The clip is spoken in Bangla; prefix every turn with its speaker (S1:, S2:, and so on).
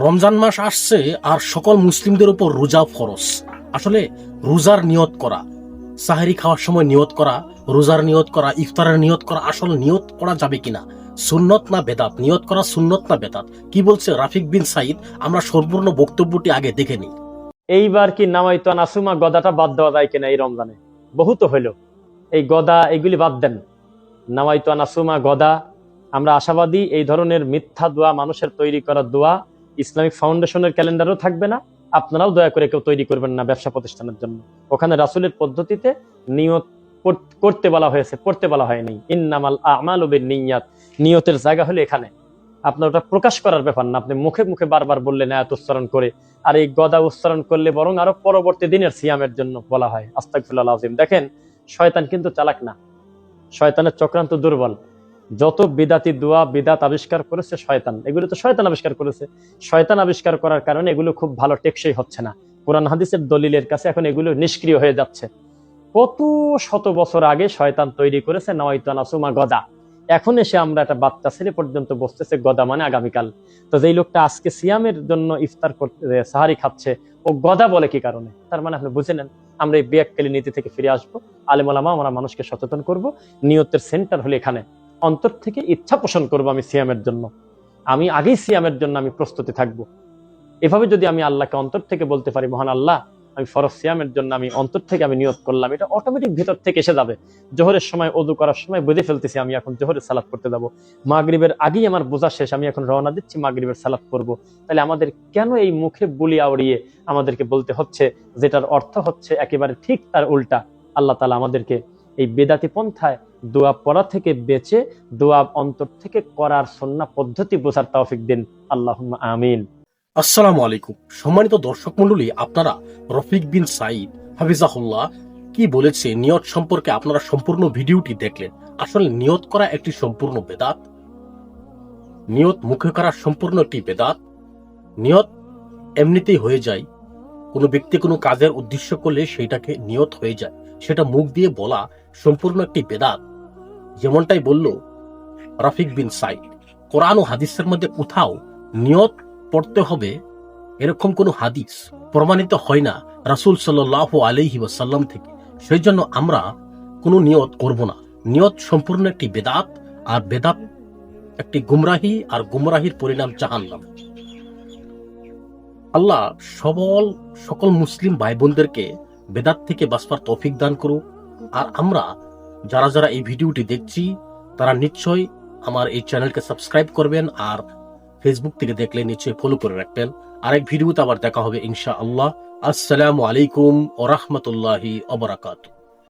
S1: রমজান মাস আসছে আর সকল মুসলিমদের উপর রোজা ফরজ। আসলে রোজার নিয়ত করা, সাহারি খাওয়ার সময় নিয়ত করা, রোজার নিয়ত করা, ইফতারের নিয়ত করা, আসলে নিয়ত করা যাবে কিনা, সুন্নত না বেদাত, নিয়ত করা সুন্নত না বেদাত, কি বলছে রাফিক বিন সাইদ, আমরা সম্পূর্ণ বক্তব্যটি আগে দেখে নিই।
S2: এইবার কি নামাইতো নাসুমা গদাটা বাদ দেওয়া যায় কিনা এই রমজানে? বহুত হইল, এই গদা এগুলি বাদ দেন। নামাইতো নাসুমা গদা, আমরা আশাবাদী এই ধরনের মিথ্যা দোয়া, মানুষের তৈরি করা দোয়া ইসলামিক ফাউন্ডেশনের ক্যালেন্ডারও থাকবে না। আপনারাও দয়া করে কেউ তৈরি করবেন না ব্যবসা প্রতিষ্ঠানের জন্য। ওখানে রাসূলের পদ্ধতিতে নিয়ত করতে বলা হয়েছে, পড়তে বলা হয়নি। ইন্নামাল আমালু বিন্নিয়াত, নিয়তের জায়গা হলো এখানে। আপনার ওটা প্রকাশ করার ব্যাপার না, আপনি মুখে মুখে বারবার বললেন আয়াত উচ্চারণ করে। আর এই গদা উচ্চারণ করলে বরং আরো পরবর্তী দিনের সিয়ামের জন্য বলা হয়। আস্তাগফিরুল্লাহ আযীম। দেখেন, শয়তান কিন্তু চালাক না, শয়তানের চক্রান্ত দুর্বল। যত বিদাতি দোয়া বিদাত আবিষ্কার করেছে শয়তান, এগুলো তো শয়তান আবিষ্কার করেছে। শয়তান আবিষ্কার করার কারণে এগুলো খুব ভালো টেকসই হচ্ছে না। কোরআন হাদিসের দলিলের কাছে এখন এগুলো নিষ্ক্রিয় হয়ে যাচ্ছে। কত শত বছর আগে শয়তান তৈরি করেছে নাওয়াইতু নাসুমা গদা। এখন এসে আমরা একটা বাচ্চা ছেলে পর্যন্ত বসতেছে গদা মানে আগামীকাল। তো যেই লোকটা আজকে সিয়ামের জন্য ইফতার করতে সাহারি খাচ্ছে, ও গদা বলে কি কারণে? তার মানে আপনি বুঝে নেন, আমরা এই বিয়াক্কেলি নীতি থেকে ফিরে আসবো। আলেম ওলামা আমরা মানুষকে সচেতন করব। নিয়তের সেন্টার হলে এখানে অন্তর থেকে ইচ্ছা পোষণ করবো আমি সিয়ামের জন্য, আমি আগেই সিয়ামের জন্য আমি প্রস্তুতি থাকবো। এভাবে যদি আমি আল্লাহকে অন্তর থেকে বলতে পারি, মহান আল্লাহ আমি ফরজ সিয়ামের জন্য আমি অন্তর থেকে আমি নিয়ত করলাম, এটা অটোমেটিক ভিতর থেকে এসে যাবে। জোহরের সময় ওযু করার সময় বুঝে ফেলতেছি আমি এখন জোহরের সালাত করতে যাবো, মাগরিবের আগেই আমার বোঝা শেষ, আমি এখন রওনা দিচ্ছি মাগরিবের সালাত করব। তাহলে আমাদের কেন এই মুখে বুলি আওড়িয়ে আমাদেরকে বলতে হচ্ছে যেটার অর্থ হচ্ছে একেবারে ঠিক তার উল্টা? আল্লাহ তাআলা আমাদেরকে এই বেদাতি পন্থায় দোয়া পড়া থেকে বেঁচে দোয়া অন্তর থেকে করার সুন্নাহ পদ্ধতি বোঝার তৌফিক দিন। আল্লাহুম্মা আমিন।
S1: আসসালামু আলাইকুম সম্মানিত দর্শক মন্ডলী, আপনারা রফিক বিন সাইদ হাফিজাহুল্লাহ কি বলেছে নিয়ত সম্পর্কে আপনারা সম্পূর্ণ ভিডিওটি দেখলেন। আসলে নিয়ত করা একটি সম্পূর্ণ বেদাত, নিয়ত মুখে করা সম্পূর্ণ একটি বেদাত। নিয়ত এমনিতেই হয়ে যায়, কোনো ব্যক্তি কোনো কাজের উদ্দেশ্য করলে সেইটাকে নিয়ত হয়ে যায়, সেটা মুখ দিয়ে বলা সম্পূর্ণ একটি বেদাত। যেমনটাই বলল রাফিক বিন সাইদ, কোরআন ও হাদিসের মধ্যে কোথাও নিয়ত পড়তে হবে এরকম কোন হাদিস প্রমাণিত হয় না রাসূল সাল্লাল্লাহু আলাইহি ওয়াসাল্লাম থেকে। সেই জন্য আমরা কোনো নিয়ত করব না। নিয়ত সম্পূর্ণ একটি বেদাত, আর বেদাত একটি গুমরাহি, আর গুমরাহির পরিণাম জাহান্নাম। আল্লাহ সকল মুসলিম ভাই বোনদেরকে বেদাত থেকে বাঁচবার তৌফিক দান করুক। আর আমরা যারা যারা এই ভিডিওটি দেখছি তারা নিশ্চয়ই আমার এই চ্যানেলকে সাবস্ক্রাইব করবেন, আর ফেসবুক থেকে দেখলে নিশ্চয়ই ফলো করে রাখবেন। আরেক ভিডিওতে আবার দেখা হবে ইনশাআল্লাহ। আসসালামু আলাইকুম ওয়া রাহমাতুল্লাহি ওয়া বারাকাতুহু।